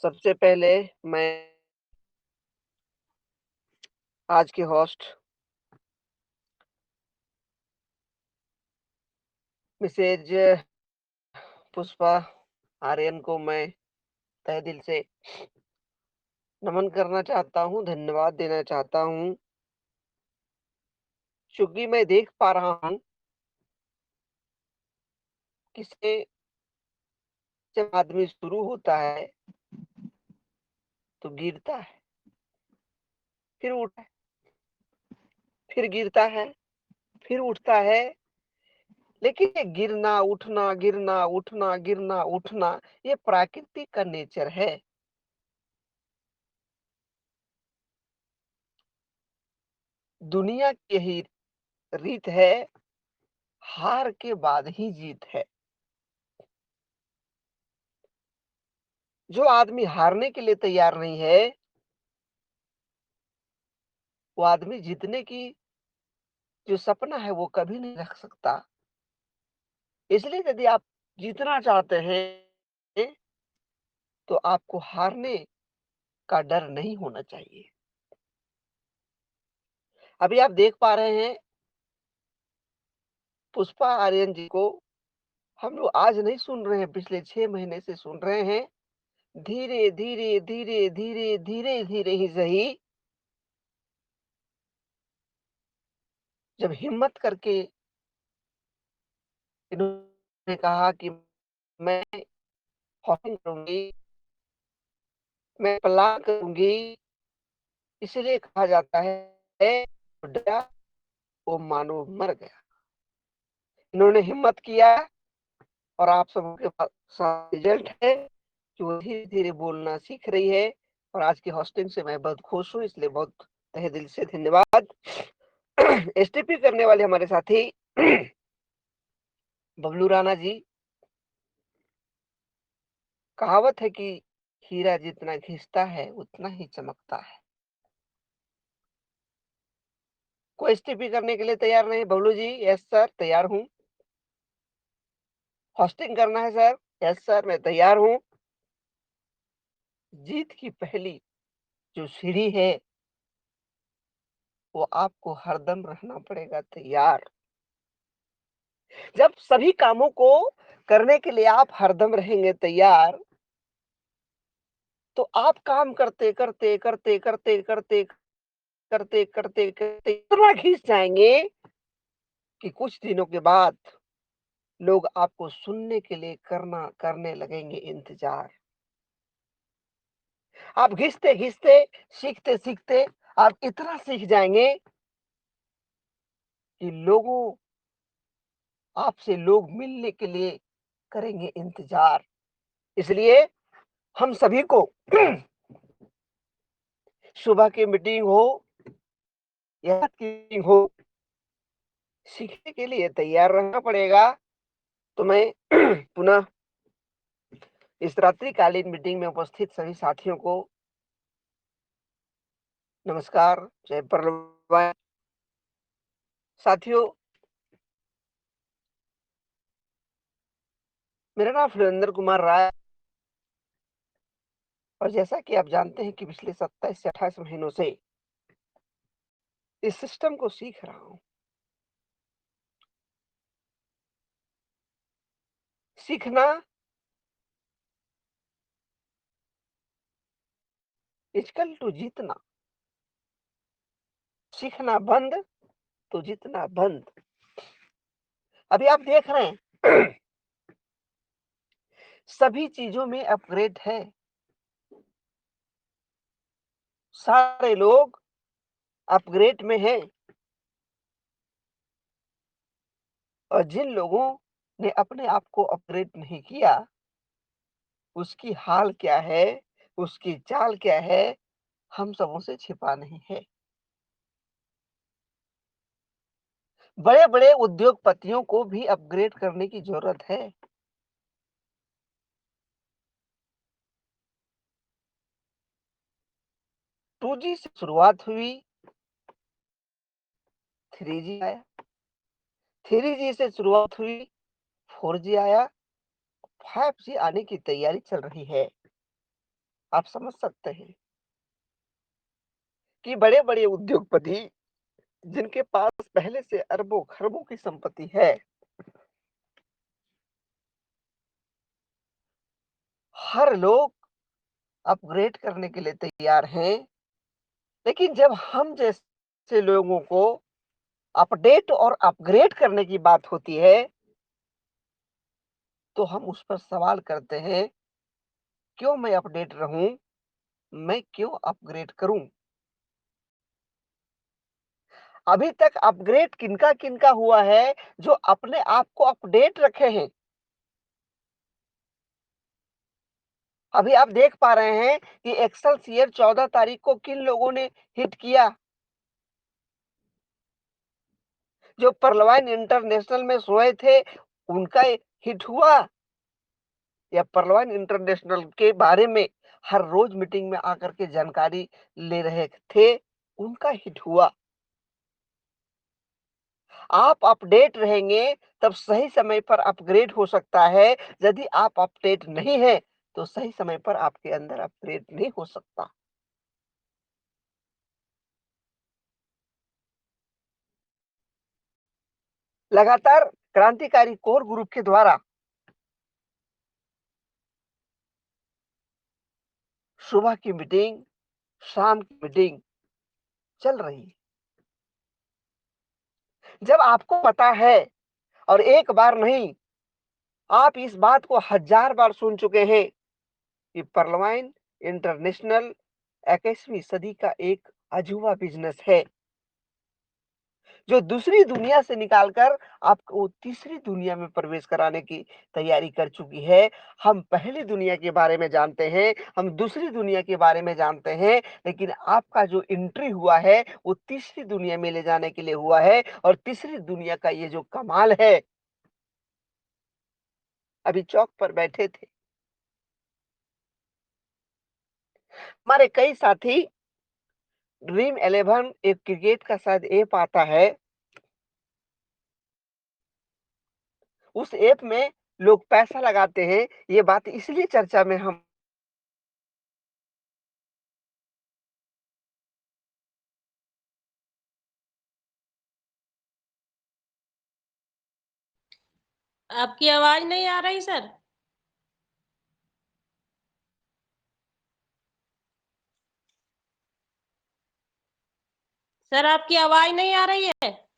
सबसे पहले मैं आज के होस्ट मिसेज पुष्पा आर्यन को मैं तहे दिल से नमन करना चाहता हूँ, धन्यवाद देना चाहता हूँ, चूँकि मैं देख पा रहा हूँ कि से जब आदमी शुरू होता है, तो गिरता है, फिर उठता है, फिर गिरता है, फिर उठता है, लेकिन ये गिरना, उठना, गिरना, उठना, गिरना, उठना, ये प्रकृति का नेचर है। दुनिया की यही रीत है, हार के बाद ही जीत है। जो आदमी हारने के लिए तैयार नहीं है, वो आदमी जीतने की जो सपना है वो कभी नहीं रख सकता। इसलिए यदि आप जीतना चाहते हैं, तो आपको हारने का डर नहीं होना चाहिए। अभी आप देख पा रहे हैं पुष्पा आर्यन जी को हम लोग आज नहीं सुन रहे हैं, पिछले 6 महीने से सुन रहे हैं। धीरे, धीरे, धीरे, धीरे, धीरे, धीरे ही सही, जब हिम्मत करके इन्होंने कहा कि मैं हॉकिंग करूँगी, मैं प्लान करूँगी, इसलिए कहा जाता है, "जो डरा वो मानो मर गया।" इन्होंने हिम्मत किया और आप सबों के पास रिजल्ट है कि वो धीरे-धीरे बोलना सीख रही है और आज की होस्टिंग से मैं बहुत खुश हूँ, इसलिए बहुत तहे दिल से धन्यवाद। एसटीपी करने वाले हमारे साथी बबलू राणा जी, कहावत है कि हीरा जितना घिसता है, उतना ही चमकता है। कोई एसटीपी करने के लिए तैयार नहीं? बबलू जी, यस सर, तैयार हूँ। होस्टिंग करना है सर? यस सर, मैं तैयार हूँ। जीत की पहली जो सीढ़ी है, वो आपको हरदम रहना पड़ेगा तैयार। जब सभी कामों को करने के लिए आप हरदम रहेंगे तैयार, तो आप काम करते, करते, करते, करते, करते, करते, करते, करते इतना घिस जाएँगे कि कुछ दिनों के बाद लोग आपको सुनने के लिए करने लगेंगे इंतज़ार। आप घिसते-घिसते, सीखते-सीखते आप इतना सीख जाएँगे कि आपसे लोग मिलने के लिए करेंगे इंतज़ार। इसलिए हम सभी को सुबह की मीटिंग हो या रात की मीटिंग हो, सीखने के लिए तैयार रहना पड़ेगा। तो मैं पुनः इस रात्रिकालीन मीटिंग में उपस्थित सभी साथियों को नमस्कार, जय प्रलवाय। साथियों, मेरा नाम सुरेंद्र कुमार राय और जैसा कि आप जानते हैं कि पिछले 27 से 28 महीनों से इस सिस्टम को सीख रहा हूँ। सीखना इक्वल टू जीतना, सीखना बंद तो जीतना बंद। अभी आप देख रहे हैं सभी चीज़ों में अपग्रेड है। सारे लोग अपग्रेड में हैं और जिन लोगों ने अपने आप को अपग्रेड नहीं किया, उसकी हाल क्या है, उसकी चाल क्या है, हम सबों से छिपा नहीं है। बड़े-बड़े उद्योगपतियों को भी अपग्रेड करने की ज़रूरत है। 2G से शुरुआत हुई, 3G आया, 3G से शुरुआत हुई, 4G आया, 5G आने की तैयारी चल रही है। आप समझ सकते हैं कि बड़े-बड़े उद्योगपति जिनके पास पहले से अरबों-खरबों की संपत्ति है, हर लोग अपग्रेड करने के लिए तैयार हैं, लेकिन जब हम जैसे लोगों को अपडेट और अपग्रेड करने की बात होती है, तो हम उस पर सवाल करते हैं, क्यों मैं अपडेट रहूं? मैं क्यों अपग्रेड करूं? अभी तक अपग्रेड किनका-किनका हुआ है, जो अपने आप को अपडेट रखे हैं। अभी आप देख पा रहे हैं कि एक्सेलसियर 14 तारीख को किन लोगों ने हिट किया। जो पर्लवाइन इंटरनेशनल में सोए थे, उनका हिट हुआ या पर्लवाइन इंटरनेशनल के बारे में हर रोज मीटिंग में आकर के जानकारी ले रहे थे, उनका हिट हुआ। आप अपडेट रहेंगे तब सही समय पर अपग्रेड हो सकता है। यदि आप अपडेट नहीं है, तो सही समय पर आपके अंदर अपग्रेड नहीं हो सकता। लगातार क्रांतिकारी कोर ग्रुप के द्वारा सुबह की मीटिंग, शाम की मीटिंग चल रही है। जब आपको पता है और एक बार नहीं, आप इस बात को हजार बार सुन चुके हैं कि पर्लवाइन इंटरनेशनल 21वीं सदी का एक अजूबा बिजनेस है, जो दूसरी दुनिया से निकालकर आपको तीसरी दुनिया में प्रवेश कराने की तैयारी कर चुकी है। हम पहली दुनिया के बारे में जानते हैं, हम दूसरी दुनिया के बारे में जानते हैं, लेकिन आपका जो एंट्री हुआ है, वो तीसरी दुनिया में ले जाने के लिए हुआ है और तीसरी दुनिया का ये जो कमाल है, अभी चौक पर बैठे थे। हमारे कई साथी ड्रीम 11 एक क्रिकेट का शायद ऐप आता है, उस ऐप में लोग पैसा लगाते हैं। ये बात इसलिए चर्चा में हम आपकी आवाज नहीं आ रही सर। सर आपकी आवाज नहीं आ रही है।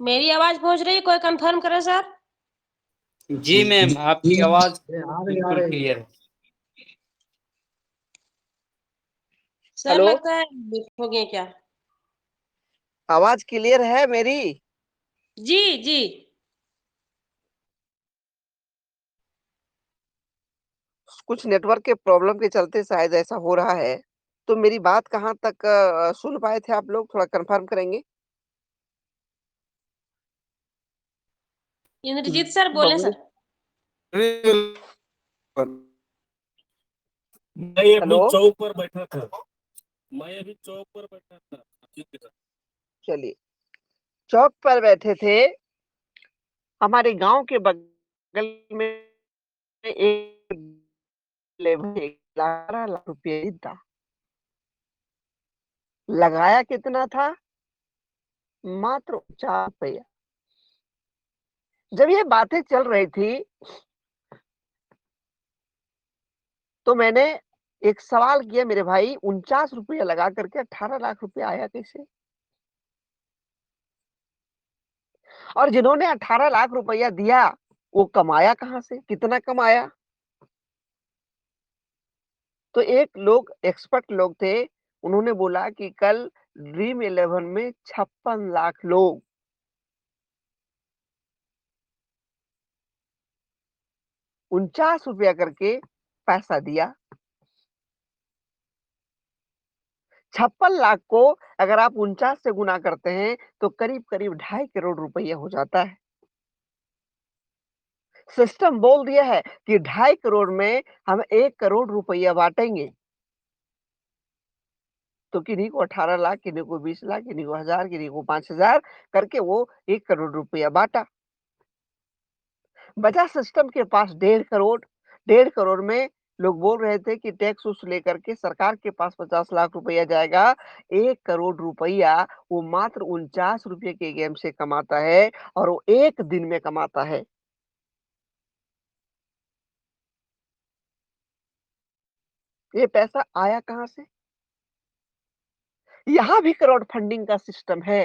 मेरी आवाज पहुंच रही है, कोई कंफर्म करे सर। जी मैम, आपकी आवाज आ बिल्कुल रही क्लियर है। सर हेलो, लगता है हो गया क्या। आवाज क्लियर है मेरी? जी जी। कुछ नेटवर्क के प्रॉब्लम के चलते शायद ऐसा हो रहा है। तो मेरी बात कहाँ तक सुन पाए थे आप लोग? थोड़ा कन्फर्म करेंगे? इंद्रजीत सर बोले बबलू, सर। मैं अभी हेलो, चौक पर बैठा था। मैं अभी चौक पर बैठा था। चलिए। चौक पर बैठे थे, हमारे गाँव के बगल में एक लेबर 11 लाख रुपए था। लगाया कितना था? मात्र 4 रुपया। जब ये बातें चल रही थी, तो मैंने एक सवाल किया, मेरे भाई 49 रुपया लगा करके 18 लाख रुपया आया कैसे? और जिन्होंने 18 लाख रुपया दिया, वो कमाया कहाँ से? कितना कमाया? तो एक लोग एक्सपर्ट लोग थे, उन्होंने बोला कि कल ड्रीम 11 में 56 लाख लोग 49 रुपया करके पैसा दिया। 56 लाख को अगर आप 49 से गुना करते हैं, तो करीब-करीब 2.5 करोड़ रुपया हो जाता है। सिस्टम बोल दिया है कि 2.5 करोड़ में हम 1 करोड़ रुपया बाँटेंगे। तो किन्हीं को 18 लाख, किन्हीं को 20 लाख, किन्हीं को 1000, किन्हीं को 5000 करके वो 1 करोड़ रुपया बाँटा। बचा सिस्टम के पास 1.5 करोड़ में लोग बोल रहे थे कि टैक्स उस लेकर के सरकार के पास 50 लाख रुपया जाएगा। 1 करोड़ रुपया वो मात्र 49 रुपये के गेम से कमाता है और वो 1 दिन में कमाता है। ये पैसा आया कहाँ से? यहाँ भी क्राउड फंडिंग का सिस्टम है।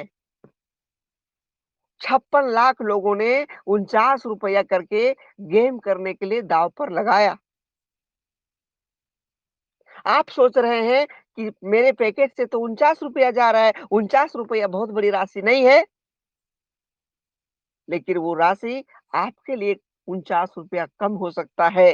56 लाख लोगों ने 49 रुपया करके गेम करने के लिए दांव पर लगाया। आप सोच रहे हैं कि मेरे पैकेज से तो 49 रुपया जा रहा है, 49 रुपया बहुत बड़ी राशि नहीं है। लेकिन वो राशि आपके लिए 49 रुपया कम हो सकता है।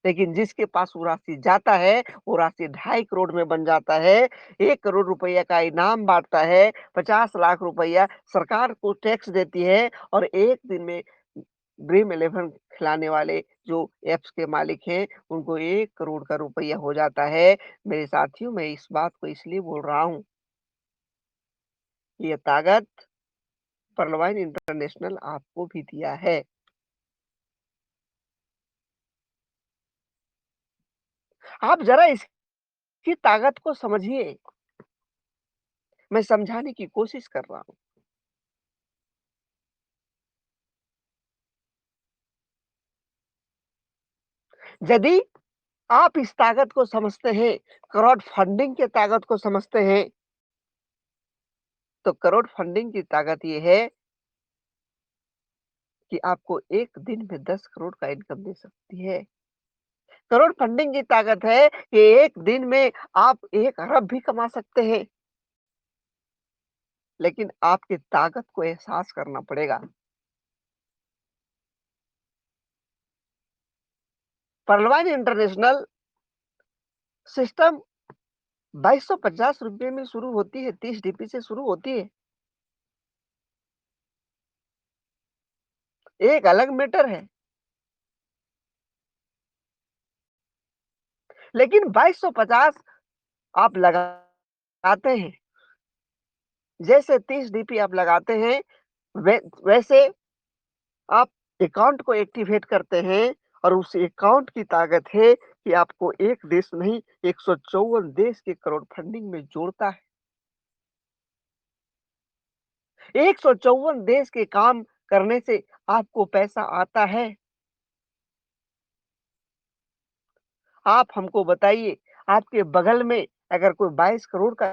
लेकिन जिसके पास वो राशि जाता है, वो राशि 2.5 करोड़ में बन जाता है। 1 करोड़ रुपया का इनाम बाँटता है, 50 लाख रुपया सरकार को टैक्स देती है और 1 दिन में ड्रीम 11 खिलाने वाले जो ऐप्स के मालिक हैं, उनको 1 करोड़ का रुपया हो जाता है। मेरे साथियों, मैं इस बात को इसलिए बोल रहा हूँ, ये ताकत पर्लवाइन इंटरनेशनल आपको भी दिया है। आप ज़रा इसकी ताकत को समझिए। मैं समझाने की कोशिश कर रहा हूँ। यदि आप इस ताकत को समझते हैं, क्राउड फंडिंग की ताकत को समझते हैं, तो क्राउड फंडिंग की ताकत ये है कि आपको 1 दिन में 10 करोड़ का इनकम दे सकती है। क्राउड फंडिंग की ताकत है कि 1 दिन में आप 1 अरब भी कमा सकते हैं। लेकिन आपकी ताकत को एहसास करना पड़ेगा। पर्लवाइन इंटरनेशनल सिस्टम 2250 रुपये में शुरू होती है, 30 डीपी से शुरू होती है। एक अलग मैटर है। लेकिन 2250 आप लगाते हैं। जैसे 30 डीपी आप लगाते हैं, वैसे आप अकाउंट को एक्टिवेट करते हैं और उस अकाउंट की ताकत है कि आपको एक देश नहीं 154 देश के क्राउड फंडिंग में जोड़ता है। 154 देश के काम करने से आपको पैसा आता है। आप हमको बताइए, आपके बगल में अगर कोई 22 करोड़ का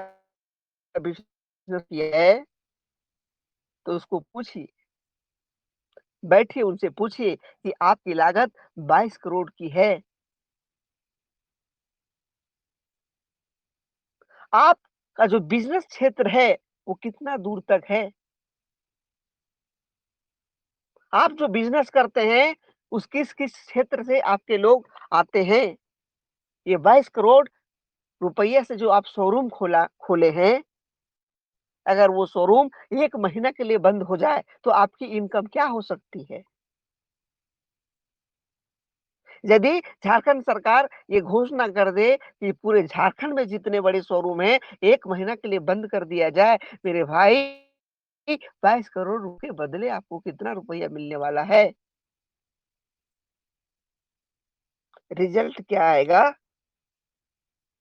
बिज़नेस किया है, तो उसको पूछिए, बैठिए उनसे पूछिए कि आपकी लागत 22 करोड़ की है। आपका जो बिज़नेस क्षेत्र है, वो कितना दूर तक है? आप जो बिज़नेस करते हैं, उस किस-किस क्षेत्र से आपके लोग आते हैं? ये 22 करोड़ रुपये से जो आप शोरूम खोले हैं, अगर वो शोरूम 1 महीना के लिए बंद हो जाए, तो आपकी इनकम क्या हो सकती है? यदि झारखंड सरकार ये घोषणा कर दे कि पूरे झारखंड में जितने बड़े शोरूम हैं, 1 महीना के लिए बंद कर दिया जाए, मेरे भाई 22 करोड़ के बदले आपको कितना रुपया मिलने वाला है? रिजल्ट क्या आएगा?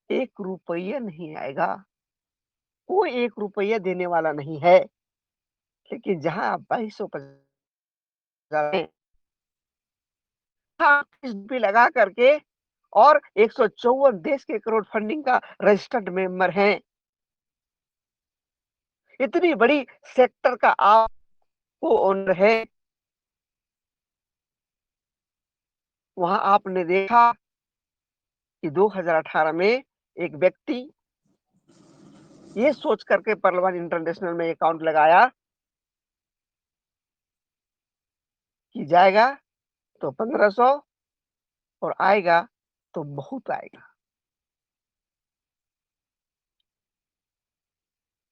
1 रुपया नहीं आएगा। कोई 1 रुपया देने वाला नहीं है। लेकिन जहाँ आप 2250 में हाँ, भी लगा करके और 154 देश के क्राउड फंडिंग का रजिस्टर्ड मेंबर हैं। इतनी बड़ी सेक्टर का आपको ओनर है। वहाँ आपने देखा कि 2018 में एक व्यक्ति ये सोच करके पर्लवान इंटरनेशनल में अकाउंट लगाया कि जाएगा तो 1500 और आएगा तो बहुत आएगा।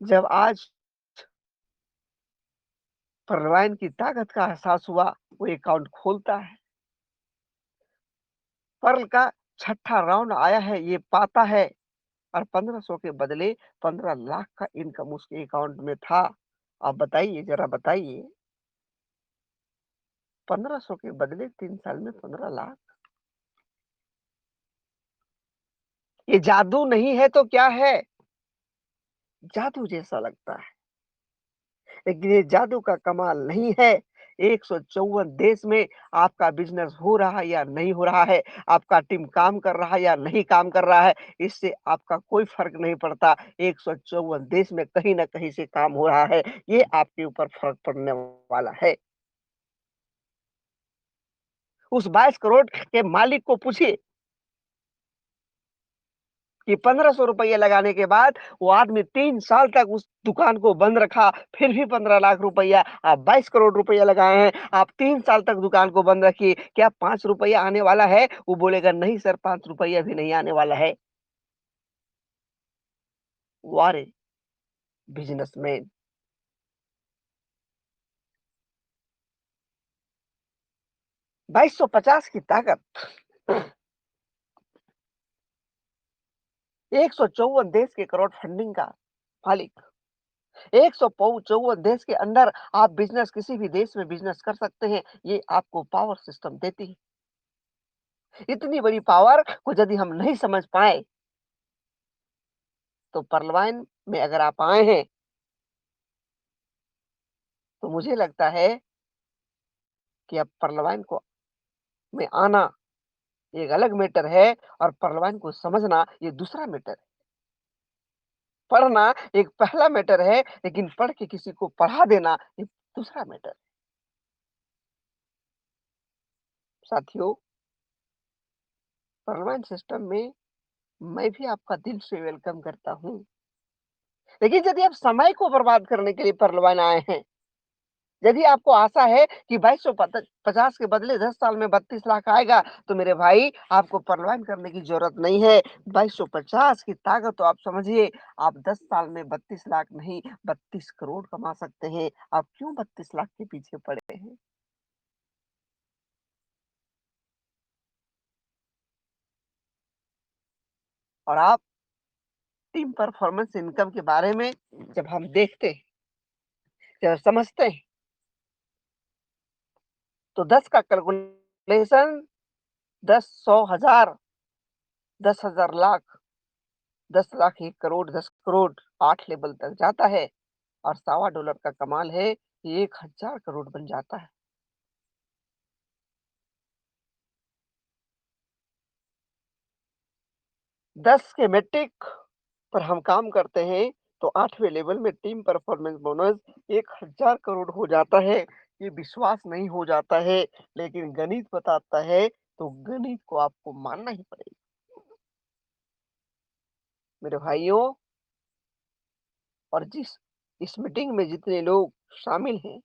जब आज पर्लवाइन की ताकत का एहसास हुआ, वो अकाउंट खोलता है। पर्ल का छठा राउंड आया है, ये पाता है और 1500 के बदले 15 लाख का इनकम उसके अकाउंट में था। आप बताइए, जरा बताइए, 1500 के बदले 3 साल में 15 लाख। ये जादू नहीं है तो क्या है? जादू जैसा लगता है, लेकिन ये जादू का कमाल नहीं है। 154 देश में आपका बिजनेस हो रहा है या नहीं हो रहा है, आपका टीम काम कर रहा है या नहीं काम कर रहा है, इससे आपका कोई फर्क नहीं पड़ता। 154 देश में कहीं ना कहीं से काम हो रहा है, ये आपके ऊपर फर्क पड़ने वाला है। उस 22 करोड़ के मालिक को पूछिए कि 1500 रुपये लगाने के बाद वो आदमी 3 साल तक उस दुकान को बंद रखा, फिर भी 15 लाख रुपया, आप 22 करोड़ रुपया लगाए हैं, आप 3 साल तक दुकान को बंद रखिए, क्या 5 रुपया आने वाला है? वो बोलेगा नहीं सर, 5 रुपया भी नहीं आने वाला है। वारे बिजनेसमैन। 2250 की ताकत, 154 देश के करोड़ फंडिंग का मालिक, 154 देश के अंदर आप बिजनेस, किसी भी देश में बिजनेस कर सकते हैं, ये आपको पावर सिस्टम देती है। इतनी बड़ी पावर को यदि हम नहीं समझ पाए, तो परलवाइन में अगर आप आए हैं, तो मुझे लगता है कि अब परलवाइन को में आना एक अलग मैटर है और परलवाइन को समझना ये दूसरा मैटर है। पढ़ना एक पहला मैटर है, लेकिन पढ़ के किसी को पढ़ा देना ये दूसरा मैटर है। साथियों, परलवाइन सिस्टम में मैं भी आपका दिल से वेलकम करता हूँ। लेकिन यदि आप समय को बर्बाद करने के लिए परलवाइन आए हैं, यदि आपको आशा है कि 2250 के बदले 10 साल में 32 लाख आएगा, तो मेरे भाई आपको परलवाइन करने की जरूरत नहीं है। 2250 की ताकत तो आप समझिए, आप 10 साल में 32 लाख नहीं 32 करोड़ कमा सकते हैं। आप क्यों 32 लाख के पीछे पड़े हैं? और आप टीम परफॉर्मेंस इनकम के बारे में जब हम देखते हैं, जब समझते हैं, तो 10 का कैलकुलेशन 10, 100, 1000, 10,000 लाख, 10 लाख 1 करोड़, 10 करोड़ 8 लेवल तक जाता है और $1.25 का कमाल है कि 1000 करोड़ बन जाता है। 10 के मैट्रिक पर हम काम करते हैं, तो 8वें लेवल में टीम परफॉर्मेंस बोनस 1000 करोड़ हो जाता है। ये विश्वास नहीं हो जाता है, लेकिन गणित बताता है, तो गणित को आपको मानना ही पड़ेगा। मेरे भाइयों, और इस मीटिंग में जितने लोग शामिल हैं,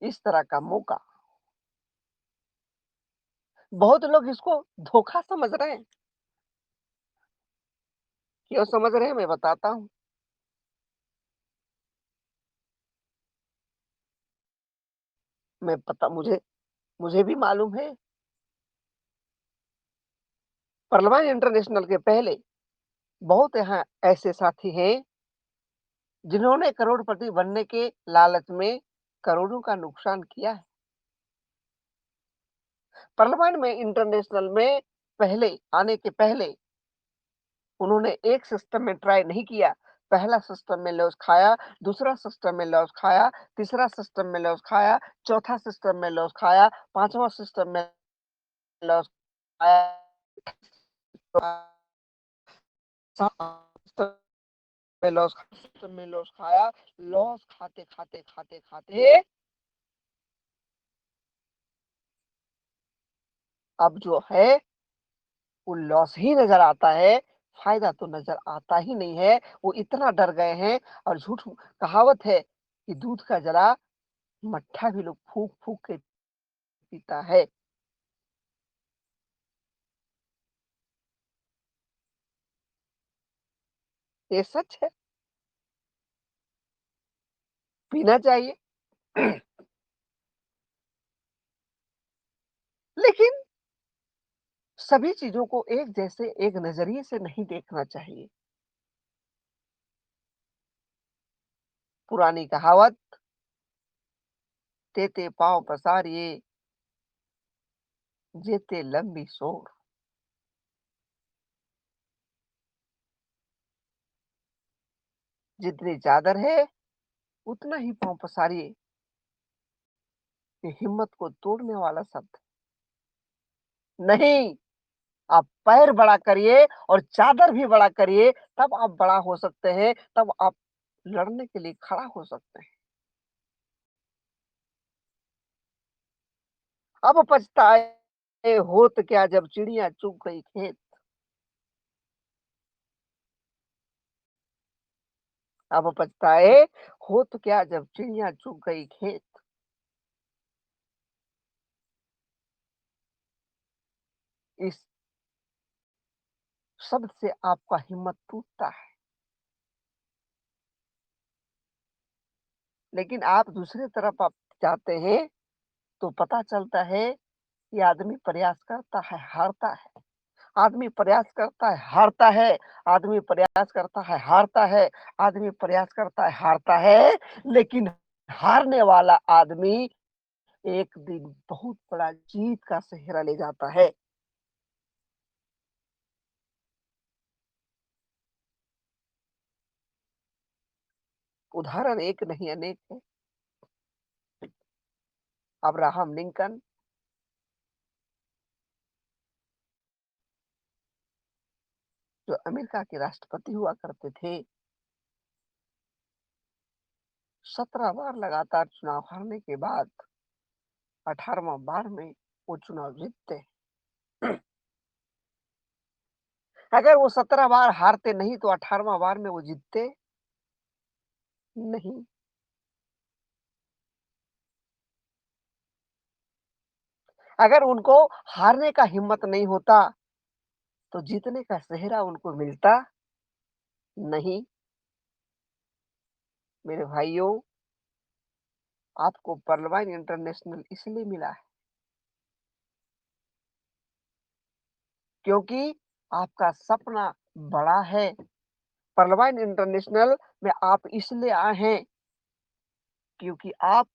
इस तरह का मौका, बहुत लोग इसको धोखा समझ रहे हैं। क्यों समझ रहे हैं, मैं बताता हूँ। मैं पता मुझे मुझे भी मालूम है। परलवान इंटरनेशनल के पहले बहुत यहाँ ऐसे साथी हैं जिन्होंने करोड़पति बनने के लालच में करोड़ों का नुकसान किया है। परलवान में इंटरनेशनल में पहले आने के पहले उन्होंने एक सिस्टम में ट्राई नहीं किया। पहला सिस्टम में लॉस खाया, दूसरा सिस्टम में लॉस खाया, तीसरा सिस्टम में लॉस खाया, चौथा सिस्टम में लॉस खाया, पांचवा सिस्टम में लॉस खाया, सिस्टम में लॉस खाया। लॉस खाते खाते खाते खाते अब जो है वो लॉस ही नजर आता है, फायदा तो नजर आता ही नहीं है। वो इतना डर गए हैं, और झूठ कहावत है कि दूध का जरा मट्ठा भी लोग फूक फूक के पीता है। ये सच है, पीना चाहिए। लेकिन सभी चीज़ों को एक जैसे एक नज़रिए से नहीं देखना चाहिए। पुरानी कहावत "तेते पाँव पसारिए, जेते लंबी सोर"। जितनी चादर है, उतना ही पाँव पसारिए। ये हिम्मत को तोड़ने वाला शब्द नहीं, आप पैर बड़ा करिए और चादर भी बड़ा करिए, तब आप बड़ा हो सकते हैं, तब आप लड़ने के लिए खड़ा हो सकते हैं। अब पछताए होत क्या जब चिड़िया चुग गई खेत। अब पछताए होत क्या जब चिड़िया चुग गई खेत। इस शब्द से आपका हिम्मत टूटता है। लेकिन आप दूसरी तरफ आप जाते हैं, तो पता चलता है कि आदमी प्रयास करता है, हारता है। आदमी प्रयास करता है, हारता है। आदमी प्रयास करता है, हारता है। आदमी प्रयास करता है, हारता है। लेकिन हारने वाला आदमी एक दिन बहुत बड़ा जीत का सेहरा ले जाता है। उदाहरण एक नहीं अनेक है। अब्राहम लिंकन जो अमेरिका के राष्ट्रपति हुआ करते थे, 17 बार लगातार चुनाव हारने के बाद 18वां बार में वो चुनाव जीतते हैं। अगर वो 17 बार हारते नहीं तो 18वां बार में वो जीतते नहीं। अगर उनको हारने का हिम्मत नहीं होता, तो जीतने का सेहरा उनको मिलता नहीं। मेरे भाइयों, आपको पर्लवाइन इंटरनेशनल इसलिए मिला है क्योंकि आपका सपना बड़ा है। पर्लवाइन इंटरनेशनल में आप इसलिए आए हैं क्योंकि आप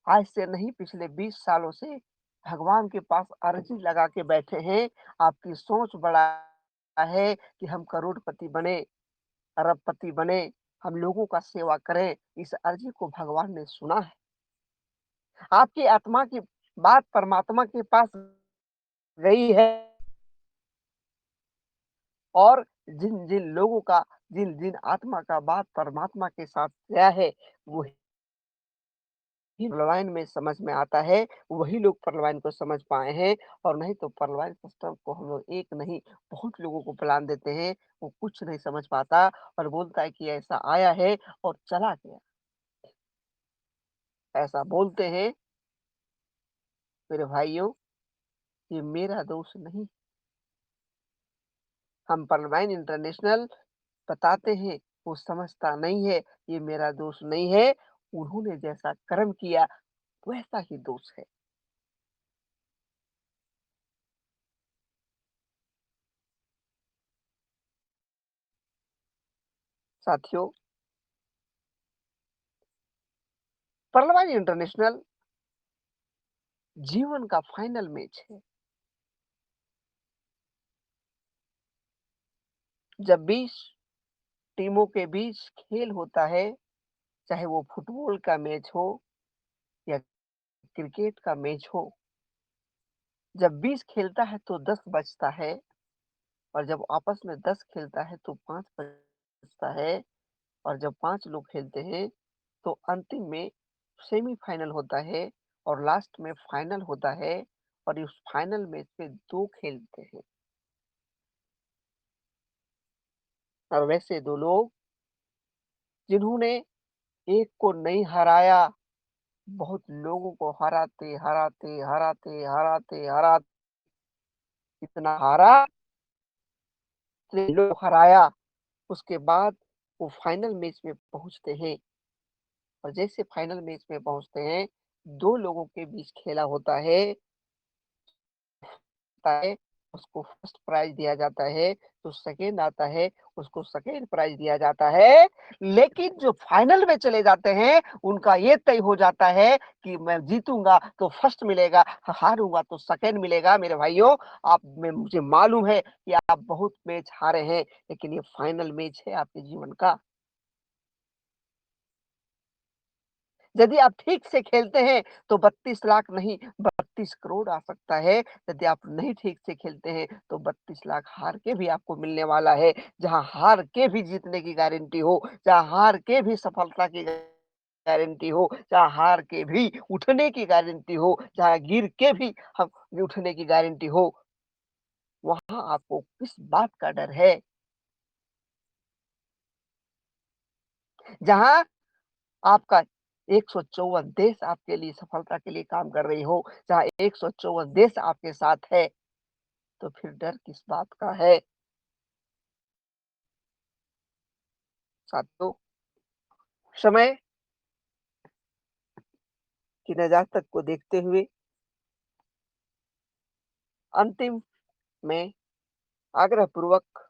आज से नहीं पिछले 20 सालों से भगवान के पास अर्जी लगा के बैठे हैं। आपकी सोच बड़ा है कि हम करोड़पति बने, अरबपति बने, हम लोगों का सेवा करें। इस अर्जी को भगवान ने सुना है। आपकी आत्मा की बात परमात्मा के पास गई है और जिन-जिन लोगों का जिन-जिन आत्मा का बात परमात्मा के साथ गया है, वही पर्लवाइन में समझ में आता है, वही लोग पर्लवाइन को समझ पाए हैं। और नहीं तो पर्लवाइन सिस्टम को हम लोग एक नहीं, बहुत लोगों को प्लान देते हैं, वो कुछ नहीं समझ पाता और बोलता है कि ऐसा आया है और चला गया। ऐसा बोलते हैं मेरे भाइयों, ये मेरा दोष नहीं। हम पर्लवाइन इंटरनेशनल बताते हैं, वो समझता नहीं है, ये मेरा दोष नहीं है। उन्होंने जैसा कर्म किया, वैसा ही दोष है। साथियों, पर्लवाइन इंटरनेशनल जीवन का फाइनल मैच है। जब 20 टीमों के बीच खेल होता है, चाहे वो फुटबॉल का मैच हो या क्रिकेट का मैच हो, जब 20 खेलता है तो 10 बचता है और जब आपस में 10 खेलता है तो 5 बचता है और जब 5 लोग खेलते हैं तो अंतिम में सेमीफाइनल होता है और लास्ट में फाइनल होता है और इस फाइनल मैच में 2 खेलते हैं और वैसे 2 लोग जिन्होंने एक को नहीं हराया, बहुत लोगों को हराते, हराते, हराते, हराते, हराते इतना हारा, इतने लोग हराया, उसके बाद वो फाइनल मैच में पहुँचते हैं और जैसे फाइनल मैच में पहुँचते हैं, 2 लोगों के बीच खेला होता है। उसको फर्स्ट प्राइज दिया जाता है, जो सेकंड आता है उसको सेकंड प्राइज दिया जाता है। लेकिन जो फाइनल में चले जाते हैं उनका ये तय हो जाता है कि मैं जीतूंगा तो फर्स्ट मिलेगा, हारूंगा तो सेकंड मिलेगा। मेरे भाइयों, मुझे मालूम है कि आप बहुत मैच हारे हैं, लेकिन ये फाइनल मैच है आपके जीवन का। यदि आप ठीक से खेलते हैं तो 32 लाख नहीं 32 करोड़ आ सकता है। यदि आप नहीं ठीक से खेलते हैं तो 32 लाख हार के भी आपको मिलने वाला है। जहां हार के भी जीतने की गारंटी हो, जहां हार के भी सफलता की गारंटी हो, जहां हार के भी उठने की गारंटी हो, जहां गिर के भी हम उठने की गारंटी हो, वहां आपको किस बात का डर है? जहां आपका 154 देश आपके लिए सफलता के लिए काम कर रही हो, जहाँ 154 देश आपके साथ है, तो फिर डर किस बात का है? साथियों, समय की नजाकत को देखते हुए अंतिम में आग्रह पूर्वक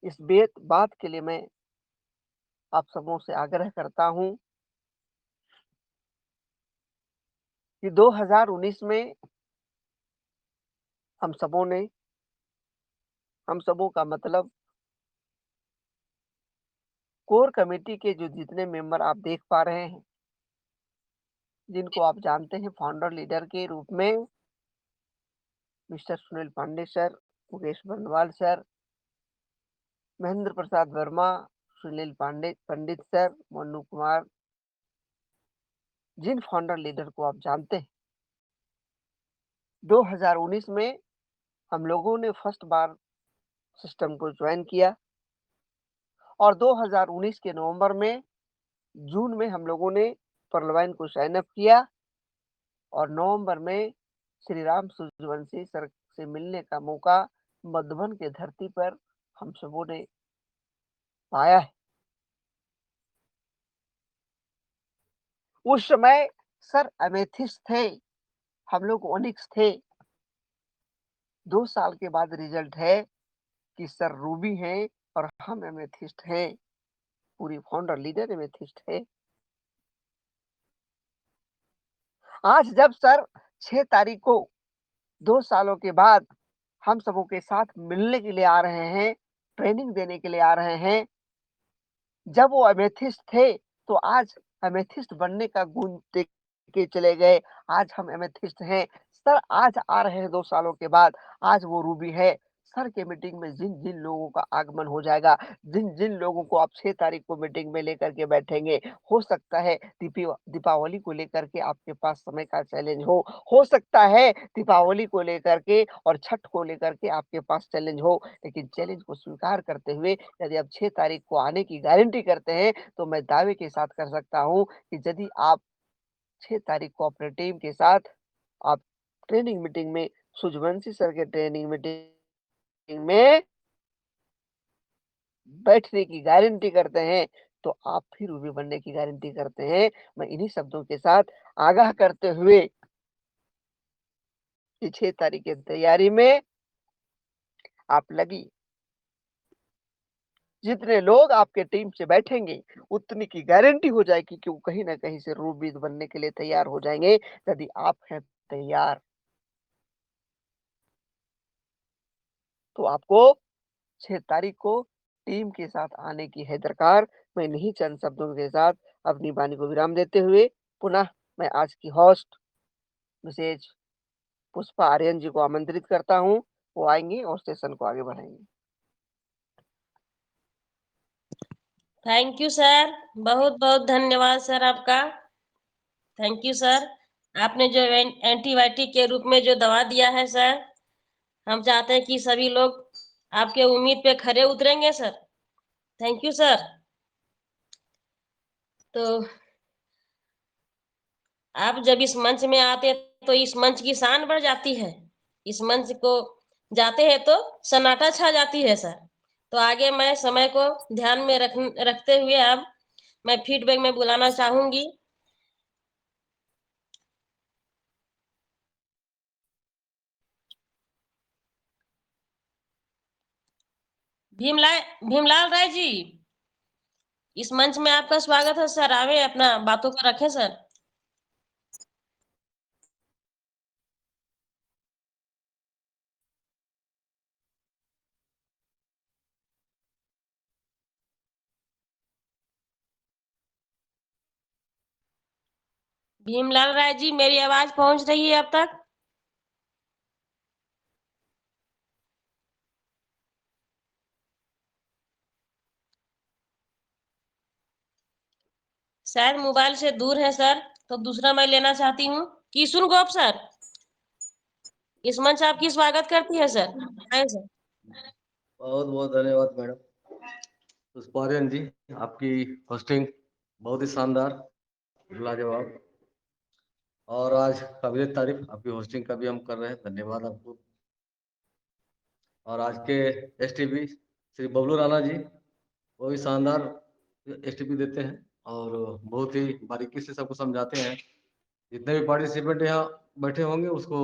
इस बात के लिए मैं आप सबों से आग्रह करता हूं कि 2019 में हम सबों ने हम सबों का मतलब कोर कमेटी के जो जितने मेंबर आप देख पा रहे हैं, जिनको आप जानते हैं फाउंडर लीडर के रूप में mister Sunil Pandey sir, Mukesh Bandwal sir, Mahendra Prasad Verma, Sunil Pandey Pandit sir, Manu Kumar, जिन फाउंडर लीडर को आप जानते हैं, 2019 में हम लोगों ने फर्स्ट बार सिस्टम को ज्वाइन किया और 2019 के नवंबर में जून में हम लोगों ने पर्लवाइन को साइन अप किया और नवंबर में श्री राम सूर्यवंशी सर से मिलने का मौका मधुबन के धरती पर हम सबों ने पाया है। उस समय सर एमेथिस्ट थे, हम लोग ओनिक्स थे। 2 साल के बाद रिजल्ट है कि सर रूबी हैं और हम एमेथिस्ट हैं। पूरी फाउंडर लीडर एमेथिस्ट है। आज जब सर 6 तारीख को 2 सालों के बाद हम सबों के साथ मिलने के लिए आ रहे हैं, ट्रेनिंग देने के लिए आ रहे हैं, जब वो एमेथिस्ट थे तो आज एमेथिस्ट बनने का गुण दे के चले गए। आज हम एमेथिस्ट हैं। सर आज आ रहे हैं 2 सालों के बाद, आज वो रूबी है। सर के मीटिंग में जिन जिन लोगों का आगमन हो जाएगा, जिन जिन लोगों को आप 6 तारीख को मीटिंग में लेकर के बैठेंगे, हो सकता है दीपावली को लेकर के आपके पास समय का चैलेंज हो सकता है दीपावली को लेकर के और छठ को लेकर के आपके पास चैलेंज हो, लेकिन चैलेंज को स्वीकार करते हुए यदि आप 6 तारीख को आने की गारंटी करते हैं, तो मैं दावे के साथ कर सकता हूं कि यदि आप 6 तारीख को अपने टीम के साथ आप ट्रेनिंग मीटिंग में सूर्यवंशी सर के ट्रेनिंग मीटिंग में बैठने की गारंटी करते हैं, तो आप फिर रूबी बनने की गारंटी करते हैं। मैं इन्हीं शब्दों के साथ आगाह करते हुए कि 6 तारीख की तैयारी में आप लगी। जितने लोग आपके टीम से बैठेंगे, उतनी की गारंटी हो जाएगी कि वो कहीं न कहीं से रूबी बनने के लिए तैयार हो जाएँगे, यदि आप हैं तैयार। तो आपको 6 तारीख को टीम के साथ आने की है दरकार। मैं इन्हीं चंद शब्दों के साथ अपनी वाणी को विराम देते हुए पुनः मैं आज की होस्ट मिसेज पुष्पा आर्यन जी को आमंत्रित करता हूँ। वो आएँगी और सेशन को आगे बढ़ाएँगी। थैंक यू सर, बहुत बहुत धन्यवाद सर आपका। Thank you sir. आपने जो एंटीबायोटिक के रूप में जो दवा दिया है सर, हम चाहते हैं कि सभी लोग आपके उम्मीद पे खरे उतरेंगे सर। Thank you sir. तो आप जब इस मंच में आते तो इस मंच की शान बढ़ जाती है। इस मंच को जाते हैं तो सन्नाटा छा जाती है सर। तो आगे मैं समय को ध्यान में रखते हुए अब मैं फीडबैक में बुलाना चाहूंगी। भीमलाल भीमलाल राय जी, इस मंच में आपका स्वागत है सर। आवे अपना बातों को रखें सर। भीमलाल राय जी, मेरी आवाज पहुंच रही है अब तक? शायद मोबाइल से दूर है सर, तो दूसरा मैं लेना चाहती हूँ। किशुन गोप सर, इस मंच आपकी स्वागत करती है सर। आए सर। बहुत बहुत धन्यवाद मैडम पुष्पार्यन जी, आपकी होस्टिंग बहुत ही शानदार, लाजवाब। और आज काबिल तारीफ आपकी होस्टिंग का भी हम कर रहे हैं, धन्यवाद आपको। और आज के एसटीपी श्री बबलू राणा जी, वो भी शानदार एसटीपी देते हैं और बहुत ही बारीकी से सबको समझाते हैं। जितने भी पार्टिसिपेंट यहाँ बैठे होंगे उसको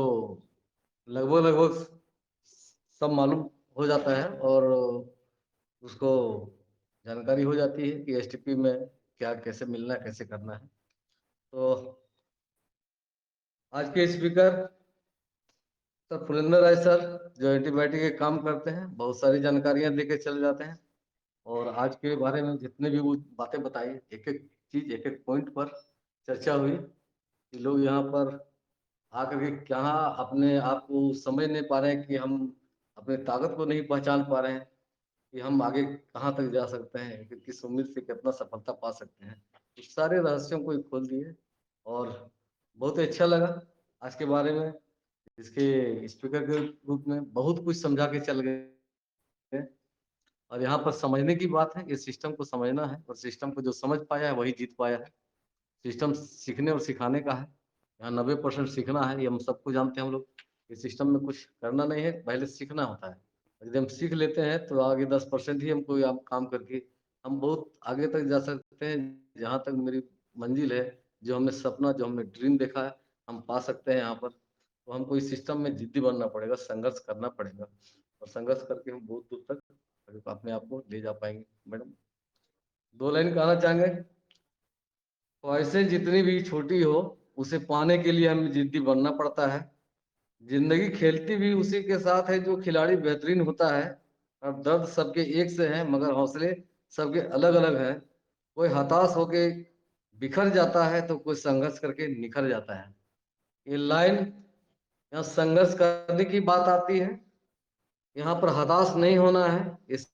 लगभग लगभग सब मालूम हो जाता है और उसको जानकारी हो जाती है कि एसटीपी में क्या कैसे मिलना है, कैसे करना है। तो आज के स्पीकर सर पुरेंद्र राय सर, जो एंटीबायोटिक के काम करते हैं, बहुत सारी जानकारियां देके चले जाते हैं। और आज के बारे में जितने भी वो बातें बताई, एक एक चीज एक एक पॉइंट पर चर्चा हुई कि लोग यहाँ पर आकर के कहाँ अपने आप को समझ नहीं पा रहे हैं, कि हम अपने ताकत को नहीं पहचान पा रहे हैं, कि हम आगे कहाँ तक जा सकते हैं, कि किस उम्मीद से कितना सफलता पा सकते हैं। इस सारे रहस्यों को ही खोल दिए और बहुत ही अच्छा लगा आज के बारे में। इसके स्पीकर के रूप में बहुत कुछ समझा के चल गए। और यहाँ पर समझने की बात है, इस सिस्टम को समझना है और सिस्टम को जो समझ पाया है वही जीत पाया है। सिस्टम सीखने और सिखाने का है। यहाँ 90% सीखना है, ये हम सबको जानते हैं हम लोग। इस सिस्टम में कुछ करना नहीं है, पहले सीखना होता है। यदि हम सीख लेते हैं तो आगे 10% ही हमको यहाँ काम करके हम बहुत आगे तक जा सकते हैं। जहाँ तक मेरी मंजिल है, जो हमने सपना, जो हमने ड्रीम देखा है, हम पा सकते हैं यहाँ पर। तो हमको इस सिस्टम में जिद्दी बनना पड़ेगा, संघर्ष करना पड़ेगा और संघर्ष करके हम बहुत दूर तक अपने आप को ले जा पाएंगे। मैडम, 2 लाइन कहना चाहेंगे। ख्वाहिशें जितनी भी छोटी हो, उसे पाने के लिए हमें जिद्दी बनना पड़ता है। जिंदगी खेलती भी उसी के साथ है जो खिलाड़ी बेहतरीन होता है। और दर्द सबके एक से है, मगर हौसले सबके अलग अलग हैं। कोई हताश होके बिखर जाता है तो कोई संघर्ष करके निखर जाता है। ये लाइन, यहाँ संघर्ष करने की बात आती है। यहाँ पर हताश नहीं होना है। इस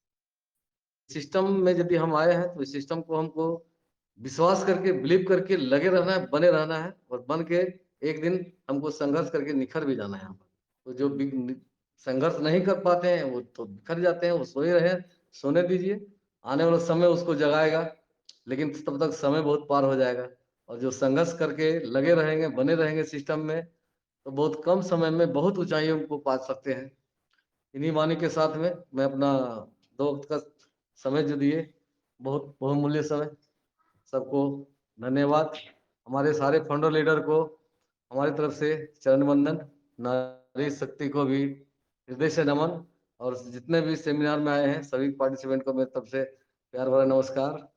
सिस्टम में यदि हम आए हैं तो इस सिस्टम को हमको विश्वास करके, बिलीव करके लगे रहना है, बने रहना है और बन के एक दिन हमको संघर्ष करके निखर भी जाना है यहाँ पर। तो जो संघर्ष नहीं कर पाते हैं वो तो बिखर जाते हैं, वो सोए रहे, सोने दीजिए, आने वाला समय उसको जगाएगा। लेकिन तब तक समय बहुत पार हो जाएगा। और जो संघर्ष करके लगे रहेंगे, बने रहेंगे सिस्टम में, तो बहुत कम समय में बहुत ऊंचाइयों को पा सकते हैं। इन्हीं वाणी के साथ में मैं अपना 2 वक्त का समय जो दिए, बहुत बहुमूल्य समय, सबको धन्यवाद। हमारे सारे फाउंडर लीडर को हमारी तरफ से चरण वंदन, नारी शक्ति को भी हृदय से नमन, और जितने भी सेमिनार में आए हैं सभी पार्टिसिपेंट को मेरी तरफ से प्यार भरा नमस्कार।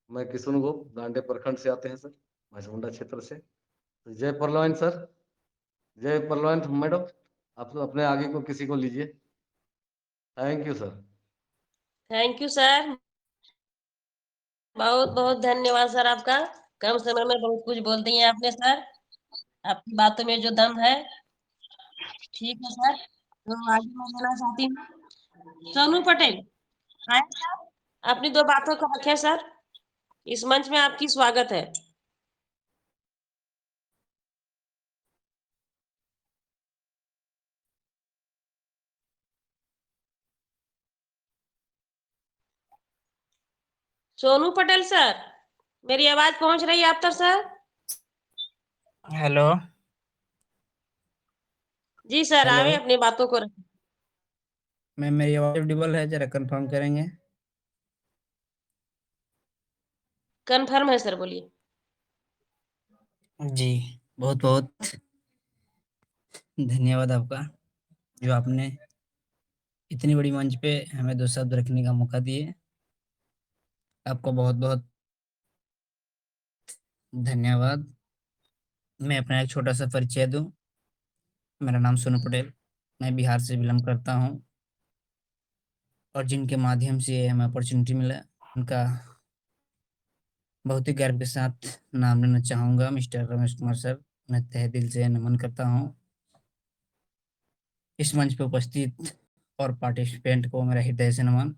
मैं किशुन गोप, गांडे प्रखंड से आते हैं सर, महेशमुंडा क्षेत्र से। तो जय परलवान सर, जय परलवान मैडम। आप अपने आगे को किसी को लीजिए। Thank you sir. Thank you sir, बहुत बहुत धन्यवाद सर आपका। कम समय में बहुत कुछ बोल दिए आपने सर। आपकी बातों में जो दम है। ठीक है सर, तो आगे मैं लेना चाहती हूँ सोनू पटेल। आए सर, अपनी 2 बातों को रखें सर। इस मंच में आपकी स्वागत है। सोनू पटेल सर, मेरी आवाज पहुंच रही है आप तक सर? हेलो। जी सर, हेलो आवे अपनी बातों को रखें। मैम, मेरी आवाज ऑडिबल है? जरा कंफर्म करेंगे। कन्फर्म है सर, बोलिए। जी, बहुत बहुत धन्यवाद आपका, जो आपने इतनी बड़ी मंच पे हमें 2 शब्द रखने का मौका दिए। आपको बहुत-बहुत धन्यवाद। मैं अपना एक छोटा-सा परिचय दूँ। मेरा नाम सोनू पटेल, मैं बिहार से बिलॉन्ग करता हूँ और जिनके माध्यम से ये हमें अपॉर्च्युनिटी मिला, उनका बहुत ही गर्व के साथ नाम लेना चाहूँगा मिस्टर रमेश कुमार सर। मैं तहे दिल से नमन करता हूँ। इस मंच पे उपस्थित और पार्टिसिपेंट को मेरा हृदय से नमन।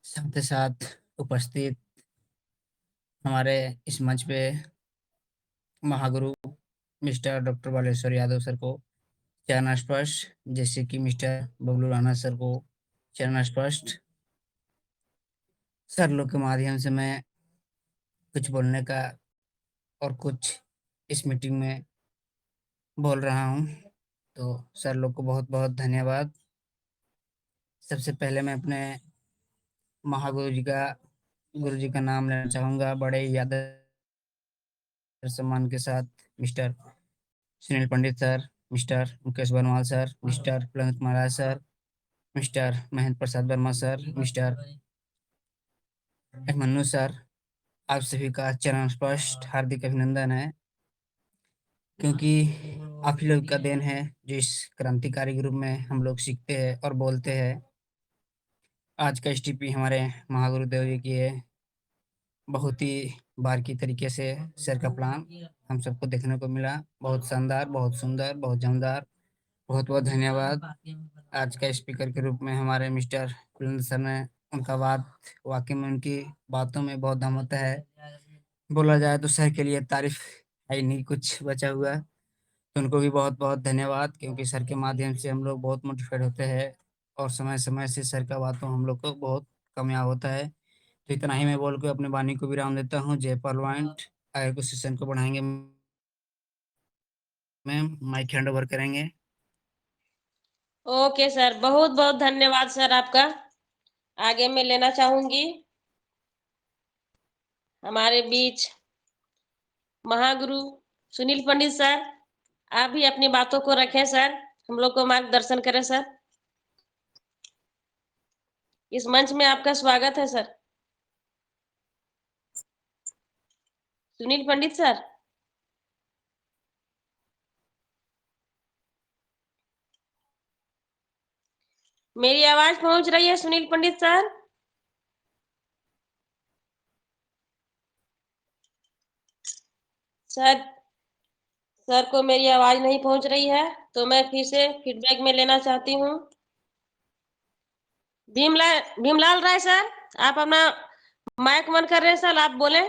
साथ ही साथ उपस्थित हमारे इस मंच पे महागुरु mister doctor Baleshwar Yadav sir को चरण स्पर्श, जैसे कि मिस्टर बबलू राणा सर को चरण स्पर्श। सर लोग के माध्यम से मैं कुछ बोलने का और कुछ इस मीटिंग में बोल रहा हूँ। तो सर लोग को बहुत-बहुत धन्यवाद। सबसे पहले मैं अपने गुरु जी का नाम लेना चाहूँगा। बड़े ही आदर सम्मान के साथ mister Sunil Pandit sir, mister Mukesh Banwal sir, mister Pulant Maharaj sir, mister Mahendra Prasad Verma sir, mister Abhimanyu sir, आप सभी का चरण स्पर्श हार्दिक अभिनंदन है, क्योंकि आप ही लोग का देन है जो इस क्रांतिकारी ग्रुप में हम लोग सीखते हैं और बोलते हैं। आज का एसटीपी हमारे महागुरुदेव जी की है। बहुत ही बारीकी तरीके से सर का प्लान हम सबको देखने को मिला। बहुत शानदार, बहुत सुंदर, बहुत जमदार। बहुत-बहुत धन्यवाद। आज का स्पीकर के रूप में हमारे मिस्टर कुलेंद्र सर ने उनका बात वाक़ई में उनकी बातों में बहुत दम होता है। बोला जाए तो सर के लिए तारीफ़ है ही नहीं कुछ बचा हुआ। तो उनको भी बहुत-बहुत धन्यवाद, क्योंकि सर के माध्यम से हम लोग बहुत मोटिवेट होते हैं और समय-समय से सर का बातों हम लोग को बहुत कामयाब होता है। तो इतना ही मैं बोल के अपनी वाणी को विराम देता हूँ। जय परमानेंट। आगे कुछ सेशन को बढ़ाएँगे मैम, माइक हैंड ओवर करेंगे। ओके सर, बहुत-बहुत धन्यवाद सर आपका। आगे मैं लेना चाहूँगी हमारे बीच महागुरु सुनील पंडित सर। आप भी अपनी बातों को रखें सर, हम लोग को मार्गदर्शन करें सर। इस मंच में आपका स्वागत है सर। सुनील पंडित सर। मेरी आवाज पहुंच रही है Sunil Pandit sir? Sir sir को मेरी आवाज नहीं पहुंच रही है, तो मैं फिर से फीडबैक में लेना चाहती हूँ। भीमलाल राय सर, आप अपना माइक बंद कर रहे हैं सर, आप बोले।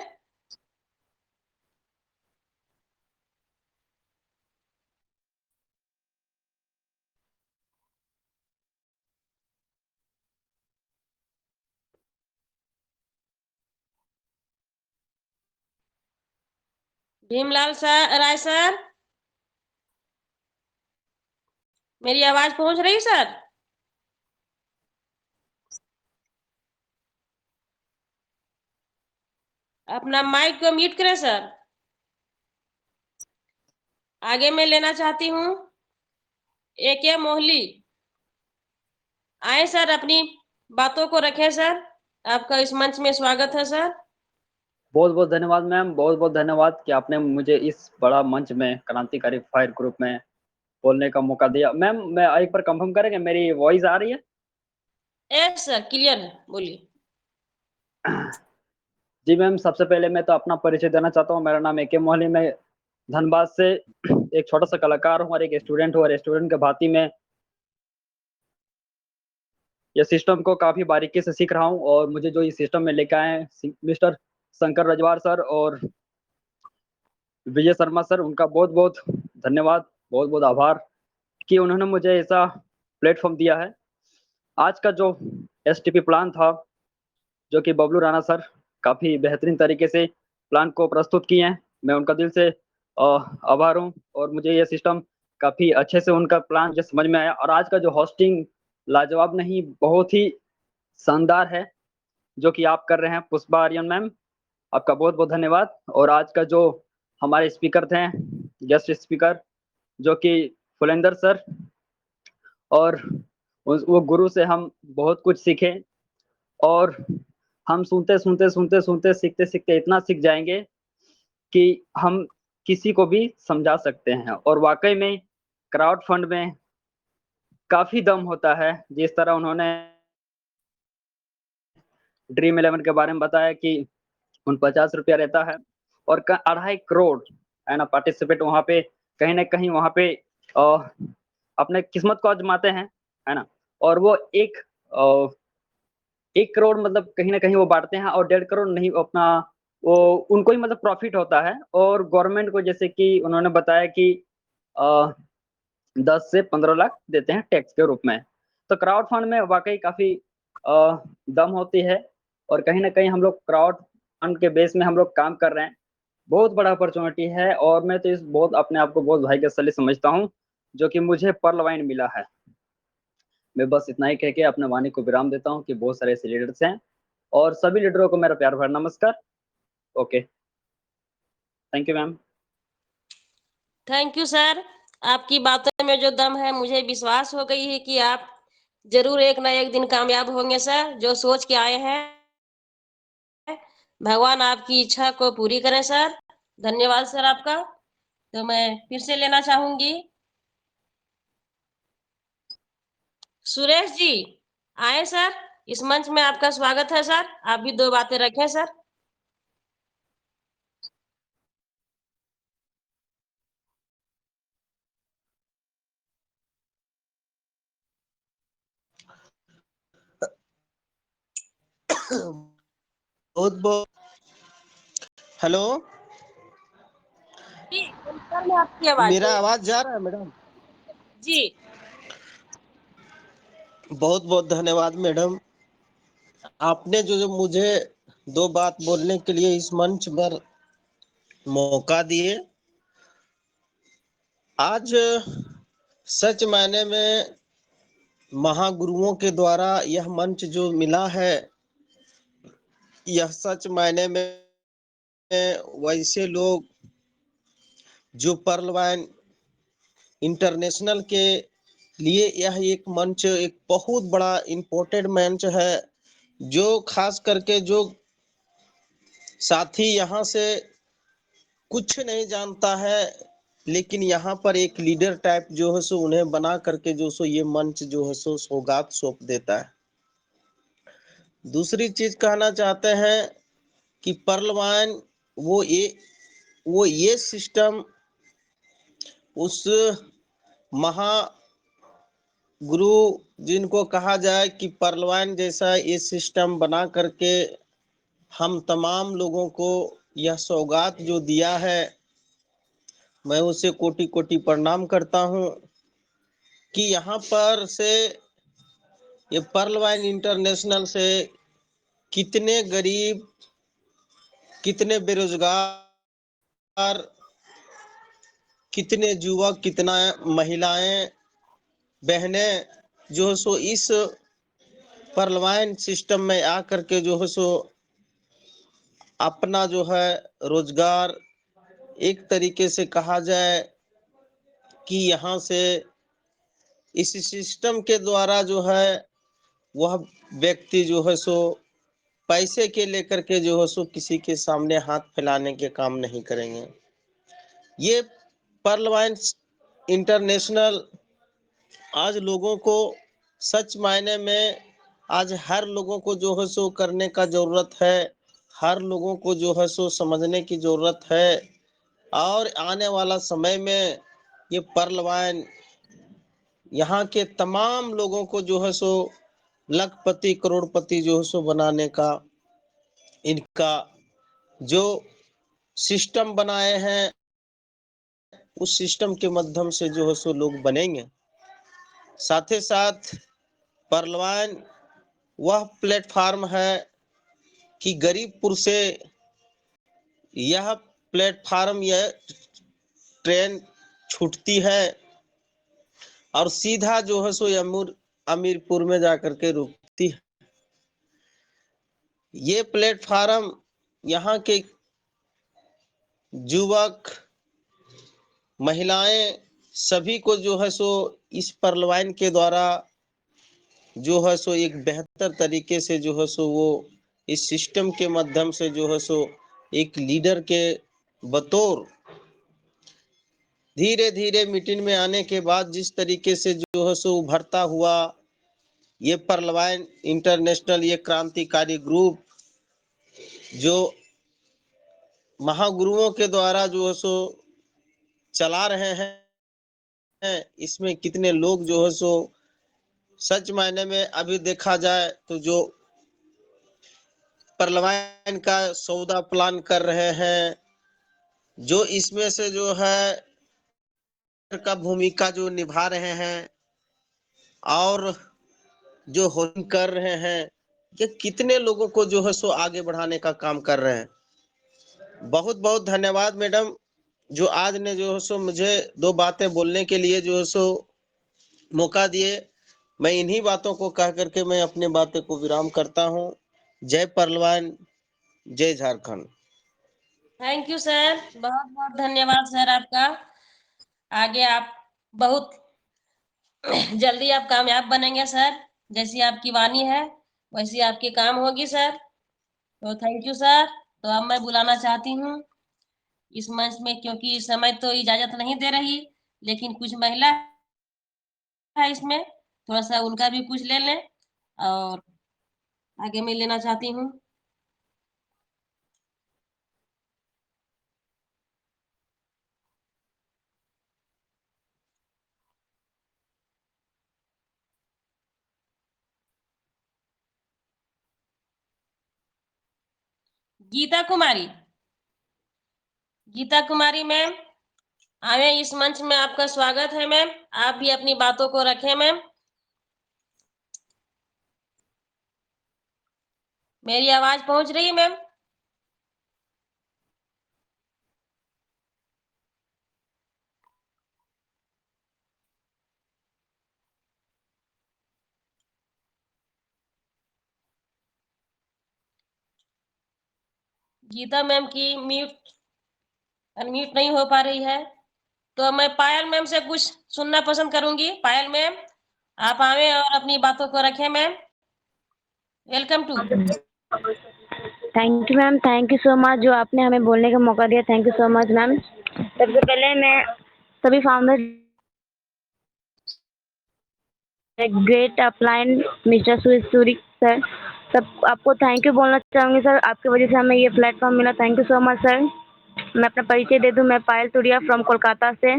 भीमलाल सर, राय सर, मेरी आवाज पहुंच रही है सर? अपना माइक को म्यूट करें सर। आगे मैं लेना चाहती हूँ एके मोहली। आए सर, अपनी बातों को रखें सर। आपका इस मंच में स्वागत है सर। बहुत बहुत धन्यवाद मैम, बहुत बहुत धन्यवाद कि आपने मुझे इस बड़ा मंच में क्रांतिकारी फायर ग्रुप में बोलने का मौका दिया। मैम, मैं एक बार कंफर्म करेंगे मेरी वॉइस आ रही है? यस सर, क्लियर है, बोलिए। जी मैम, सबसे पहले मैं तो अपना परिचय देना चाहता हूँ। मेरा नाम एके मोहली, मैं धनबाद से एक छोटा सा कलाकार हूँ और एक स्टूडेंट हूँ, और स्टूडेंट के भांति में ये सिस्टम को काफी बारीकी से सीख रहा हूँ। और मुझे जो इस सिस्टम में लेके आए हैं मिस्टर शंकर रजवार सर और विजय शर्मा सर, उनका बहुत बहुत धन्यवाद, बहुत बहुत आभार कि उन्होंने मुझे ऐसा प्लेटफॉर्म दिया है। आज का जो एसटीपी प्लान था, जो कि बबलू राणा सर काफी बेहतरीन तरीके से प्लान को प्रस्तुत किए हैं, मैं उनका दिल से आभार हूँ। और मुझे ये सिस्टम काफी अच्छे से उनका प्लान मुझे समझ में आया। और आज का जो होस्टिंग लाजवाब नहीं, बहुत ही शानदार है, जो कि आप कर रहे हैं पुष्पा आर्यन मैम, आपका बहुत बहुत धन्यवाद। और आज का जो हमारे स्पीकर थे, गेस्ट स्पीकर, जो कि फुलेंदर सर और वो गुरु से हम बहुत कुछ सीखे और हम सुनते सीखते इतना सीख जाएंगे कि हम किसी को भी समझा सकते हैं। और वाकई में क्राउड फंड में काफी दम होता है। जिस तरह उन्होंने ड्रीम 11 के बारे में बताया कि उन 50 रुपया रहता है और 2.5 करोड़ है ना पार्टिसिपेट वहां पे कहीं ना कहीं वहां पे अपने किस्मत को आजमाते हैं, है ना। और वो 1 करोड़ मतलब कहीं ना कहीं वो बांटते हैं और 1.5 करोड़ नहीं अपना वो उनको ही मतलब प्रॉफिट होता है। और गवर्नमेंट को जैसे कि उन्होंने बताया कि 10 से 15 लाख देते हैं टैक्स के रूप में। तो क्राउड फंड में वाकई काफी दम होती है और कहीं ना कहीं हम लोग क्राउड फंड के बेस में हम लोग काम कर रहे हैं। बहुत बड़ा अपॉर्चुनिटी है और मैं तो इस बहुत अपने आप को बहुत भाग्यशाली समझता हूँ जो कि मुझे पर्ल वाइन मिला है। मैं बस इतना ही कह के अपने वाणी को विराम देता हूँ कि बहुत सारे ऐसे लीडर्स हैं और सभी लीडरों को मेरा प्यार भरा नमस्कार। Okay, thank you ma'am. Thank you sir. आपकी बातों में जो दम है, मुझे विश्वास हो गई है कि आप जरूर एक ना एक दिन कामयाब होंगे सर। जो सोच के आए हैं, भगवान आपकी इच्छा को पूरी करें सर। धन्यवाद सर आपका। तो मैं फिर से लेना चाहूंगी सुरेश जी, आए सर। इस मंच में आपका स्वागत है सर। आप भी 2 बातें रखें सर। बहुत बहुत हेलो, जी सर, मैं आपकी आवाज मेरा आवाज जा रहा है मैडम? जी बहुत बहुत धन्यवाद मैडम। आपने जो जो मुझे 2 बात बोलने के लिए इस मंच पर मौका दिए। आज सच मायने में महागुरुओं के द्वारा यह मंच जो मिला है, यह सच मायने में वैसे लोग जो पर्ल वाइन इंटरनेशनल के लिए यह एक मंच एक बहुत बड़ा इम्पोर्टेंट मंच है। जो खास करके जो साथी यहाँ से कुछ नहीं जानता है, लेकिन यहाँ पर एक लीडर टाइप जो है सो उन्हें बना करके जो सो ये मंच जो है सो सौगात सौंप देता है। दूसरी चीज कहना चाहते हैं कि पर्ल वाइन वो ये सिस्टम उस महा गुरु जिनको कहा जाए कि पर्ल वाइन जैसा ये सिस्टम बना करके हम तमाम लोगों को यह सौगात जो दिया है, मैं उसे कोटि कोटि प्रणाम करता हूँ कि यहाँ पर से ये पर्ल वाइन इंटरनेशनल से कितने गरीब, कितने बेरोजगार, कितने युवक, कितना महिलाएं, बहनें जो है सो इस पर्ल वाइन सिस्टम में आकर के जो है सो अपना जो है रोजगार, एक तरीके से कहा जाए कि यहाँ से इस सिस्टम के द्वारा जो है वह व्यक्ति जो है सो पैसे के लेकर के जो है सो किसी के सामने हाथ फैलाने के काम नहीं करेंगे। ये पर्ल वाइन इंटरनेशनल आज लोगों को सच मायने में आज हर लोगों को जो है सो करने का जरूरत है, हर लोगों को जो है सो समझने की जरूरत है। और आने वाला समय में ये पर्ल वाइन यहाँ के तमाम लोगों को जो है सो लखपति करोड़पति जो है सो बनाने का इनका जो सिस्टम बनाए हैं, उस सिस्टम के माध्यम से जो है सो लोग बनेंगे। साथ ही साथ पर्ल वाइन वह प्लेटफार्म है कि गरीबपुर से यह प्लेटफार्म, यह ट्रेन छूटती है और सीधा जो है सो अमीरपुर में जाकर के रुकती है। ये प्लेटफार्म यहाँ के युवक, महिलाएं सभी को जो है सो इस पर्ल वाइन के द्वारा जो है सो एक बेहतर तरीके से जो है सो वो इस सिस्टम के माध्यम से जो है सो एक लीडर के बतौर धीरे धीरे मीटिंग में आने के बाद जिस तरीके से जो है सो उभरता हुआ ये परलवाइन इंटरनेशनल ये क्रांतिकारी ग्रुप जो महागुरुओं के द्वारा जो है सो चला रहे हैं, इसमें कितने लोग जो है सो सच मायने में अभी देखा जाए तो जो परलवाइन का सौदा प्लान कर रहे हैं, जो इसमें से जो है का भूमिका जो निभा रहे हैं और जो होर्डिंग कर रहे हैं, ये कितने लोगों को जो है सो आगे बढ़ाने का काम कर रहे हैं। बहुत बहुत धन्यवाद मैडम, जो आज ने जो है सो मुझे दो बातें बोलने के लिए जो है सो मौका दिए। मैं इन्हीं बातों को कह करके मैं अपने बातें को विराम करता हूँ। जय परलवान, जय झारखंड। थैंक यू सर, बहुत बहुत धन्यवाद सर आपका। आगे आप बहुत जल्दी आप कामयाब बनेंगे सर, जैसी आपकी वाणी है वैसी आपकी काम होगी सर। तो थैंक यू सर। तो अब मैं बुलाना चाहती हूँ इस मंच में, क्योंकि इस समय तो इजाजत नहीं दे रही, लेकिन कुछ महिला है इसमें, थोड़ा सा उनका भी कुछ ले लें और आगे मैं लेना चाहती हूँ। गीता कुमारी, गीता कुमारी मैम आवे इस मंच में, आपका स्वागत है मैम। आप भी अपनी बातों को रखें मैम। मेरी आवाज पहुंच रही है मैम? गीता मैम की अनम्यूट नहीं हो पा रही है, तो मैं पायल मैम से कुछ सुनना पसंद करूंगी। पायल मैम आप आवे और अपनी बातों को रखें ma'am. Welcome to. Thank you ma'am, thank you so much जो आपने हमें बोलने का मौका दिया। Thank you so much ma'am. सबसे पहले मैं सभी founder great upline mister Suri sir, सब आपको थैंक यू बोलना चाहूँगी सर। आपकी वजह से हमें ये प्लेटफॉर्म मिला। Thank you so much sir. मैं अपना परिचय दे दूँ, मैं पायल तुड़िया फ्रॉम कोलकाता से।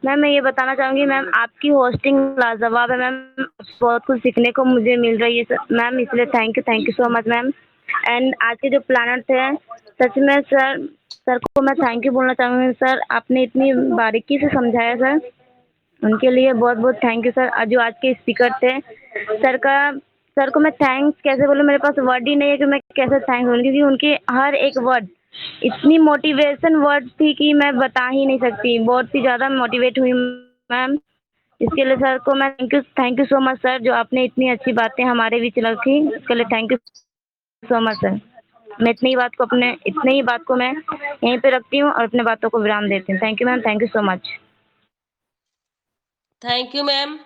मैम मैं ये बताना चाहूँगी मैम, आपकी होस्टिंग लाजवाब है मैम, बहुत कुछ सीखने को मुझे मिल रही है सर मैम, इसलिए thank you so much ma'am. And आज के जो प्लानर थे, सच में सर को मैं थैंक यू बोलना चाहूँगी सर। आपने इतनी बारीकी से समझाया सर, उनके लिए बहुत बहुत थैंक यू सर। जो आज के स्पीकर थे सर को मैं थैंक्स कैसे बोलूँ, मेरे पास वर्ड ही नहीं है कि मैं कैसे थैंक्स बोलूँ, क्योंकि उनकी हर एक वर्ड इतनी मोटिवेशन वर्ड थी कि मैं बता ही नहीं सकती। बहुत ही ज़्यादा मोटिवेट हुई मैम, इसके लिए सर को मैं thank you so much sir, जो आपने इतनी अच्छी बातें हमारे बीच रखी, इसके लिए thank you so much sir. मैं इतनी ही बात को मैं यहीं पे रखती हूँ और अपने बातों को विराम देती हूँ। Thank you ma'am, thank you so much. Thank you ma'am,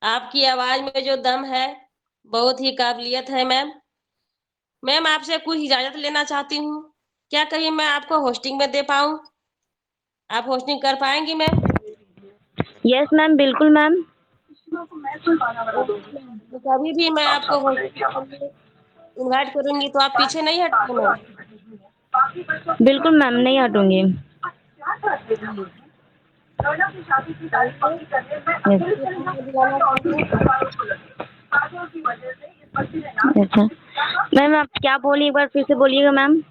आपकी आवाज में जो दम है, बहुत ही काबिलियत है मैम। मैम आपसे कुछ इजाजत लेना चाहती हूँ, क्या कभी मैं आपको होस्टिंग में दे पाऊँ? आप होस्टिंग कर पाएंगी मैम? यस मैम, बिल्कुल मैम। ओके मैम, तो कभी भी मैं आपको होस्टिंग के लिए इनवाइट करूंगी तो आप पीछे नहीं हटेंगे मैम? बिल्कुल मैम, नहीं हटूंगी। जी थैंक यू। फिर से मैं बुलाना चाहती हूँ। अच्छा मैम, आप क्या बोली, एक बार फिर से बोलिएगा मैम।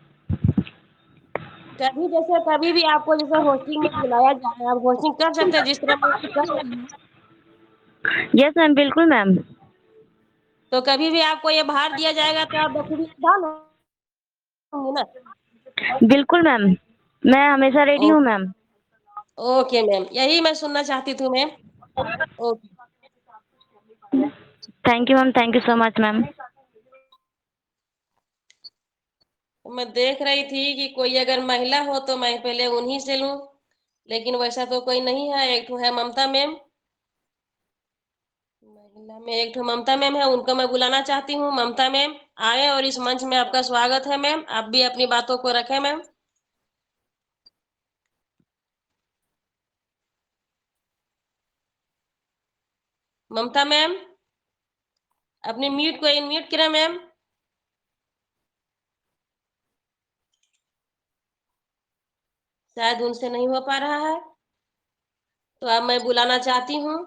कभी भी आपको जैसे होस्टिंग में बुलाया जाए, आप होस्टिंग कर सकते हैं जिस तरह मैं अभी कर रही हूँ। यस मैम, बिल्कुल मैम। तो कभी भी आपको ये भार दिया जाएगा तो आप बखूबी निभा लोगे ना? बिल्कुल मैम, मैं हमेशा रेडी हूँ मैम। ओके मैम, यही मैं सुनना चाहती थी ma'am. Okay. Thank you ma'am, thank you so much ma'am. मैं देख रही थी कि कोई अगर महिला हो तो मैं पहले उन्हीं से लूं, लेकिन वैसा तो कोई नहीं है। एक तो है ममता मैम, महिला में एक ठो ममता मैम है, उनको मैं बुलाना चाहती हूँ। ममता मैम आए और इस मंच में आपका स्वागत है मैम। आप भी अपनी बातों को रखें मैम। ममता मैम अपनी म्यूट को इनम्यूट करें मैम। शायद उनसे नहीं हो पा रहा है, तो अब मैं बुलाना चाहती हूँ।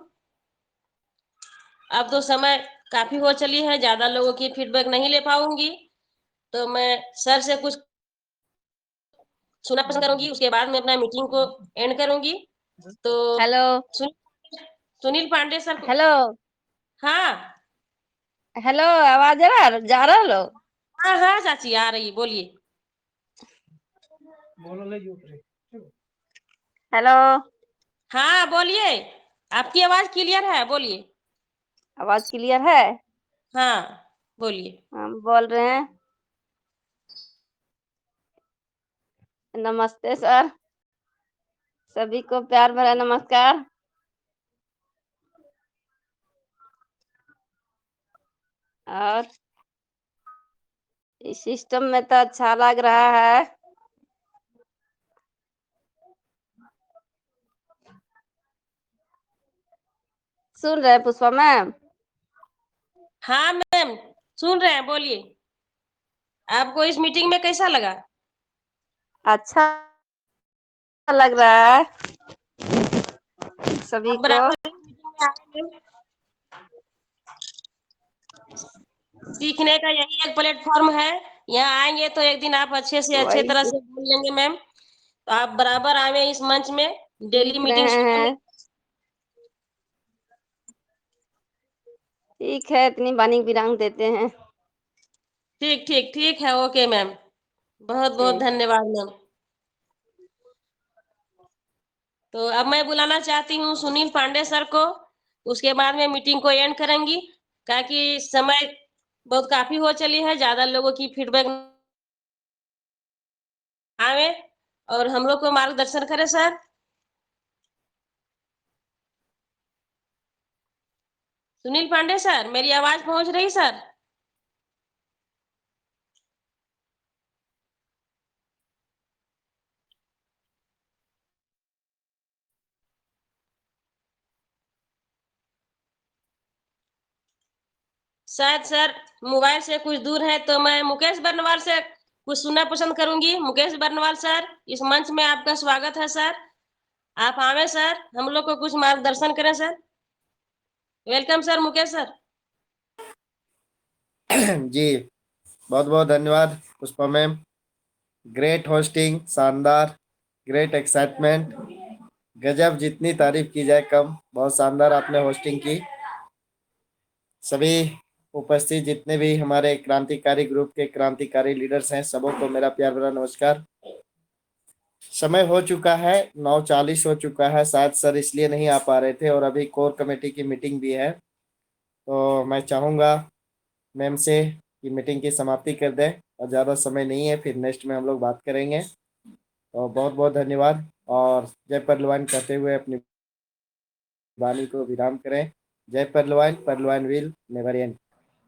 अब तो समय काफी हो चली है, ज्यादा लोगों की फीडबैक नहीं ले पाऊंगी, तो मैं सर से कुछ सुना पसंद करूंगी, उसके बाद मैं अपना मीटिंग को एंड करूंगी। तो हेलो सुनील पांडे सर को। हेलो हाँ हेलो, आवाज जा रहा लो? हाँ हाँ चाची आ रही, बोलिए। हेलो, हाँ बोलिए, आपकी आवाज क्लियर है, बोलिए। आवाज क्लियर है? हाँ बोलिए। हम बोल रहे हैं। नमस्ते सर, सभी को प्यार भरा नमस्कार। और इस सिस्टम में तो अच्छा लग रहा है। सुन रहे पुष्पा मैम? हाँ मैम सुन रहे हैं, बोलिए। आपको इस मीटिंग में कैसा लगा? अच्छा लग रहा है सभी आप को। बराबर मीटिंग में आए हैं। सीखने का यही एक प्लेटफॉर्म है, यहाँ आएंगे तो एक दिन आप अच्छे से अच्छे वही तरह से बोल लेंगे मैम। तो आप बराबर आवे इस मंच में, डेली सीख मीटिंग रहे सुने। हैं। ठीक है, इतनी बानी विराम देते हैं। ठीक ठीक ठीक है, ओके मैम, बहुत बहुत ठीक। धन्यवाद मैम। तो अब मैं बुलाना चाहती हूँ सुनील पांडे सर को, उसके बाद में मीटिंग को एंड करेंगी, ताकि समय बहुत काफी हो चली है, ज्यादा लोगों की फीडबैक आवे और हम लोग को मार्गदर्शन करे सर। सुनील पांडे सर, मेरी आवाज पहुंच रही सर? शायद सर मोबाइल से कुछ दूर है, तो मैं मुकेश बर्नवाल से कुछ सुनना पसंद करूंगी। मुकेश बर्नवाल सर, इस मंच में आपका स्वागत है सर। आप आवे सर, हम लोग को कुछ मार्गदर्शन करें sir. Welcome sir Mukesh sir. जी बहुत बहुत धन्यवाद पुष्पा मैम। ग्रेट होस्टिंग, शानदार, ग्रेट एक्साइटमेंट, गजब, जितनी तारीफ की जाए कम। बहुत शानदार आपने होस्टिंग की। सभी उपस्थित जितने भी हमारे क्रांतिकारी ग्रुप के क्रांतिकारी लीडर्स हैं, सबों को मेरा प्यार भरा नमस्कार। समय हो चुका है, 9:40 हो चुका है, शायद सर इसलिए नहीं आ पा रहे थे, और अभी कोर कमेटी की मीटिंग भी है। तो मैं चाहूँगा मैम से कि मीटिंग की समाप्ति कर दें, और ज़्यादा समय नहीं है, फिर नेक्स्ट में हम लोग बात करेंगे। तो बहुत बहुत धन्यवाद, और जय पहलवान कहते हुए अपनी वाणी को विराम करें। जय पहलवान, पहलवान will never and.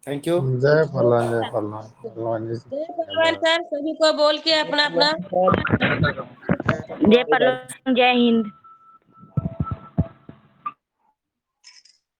Thank you. जय फलवान, जय फलवान, फलवान जी जय भगवान सर, सभी को बोल के अपना अपना। जय पलवान, जय हिंद।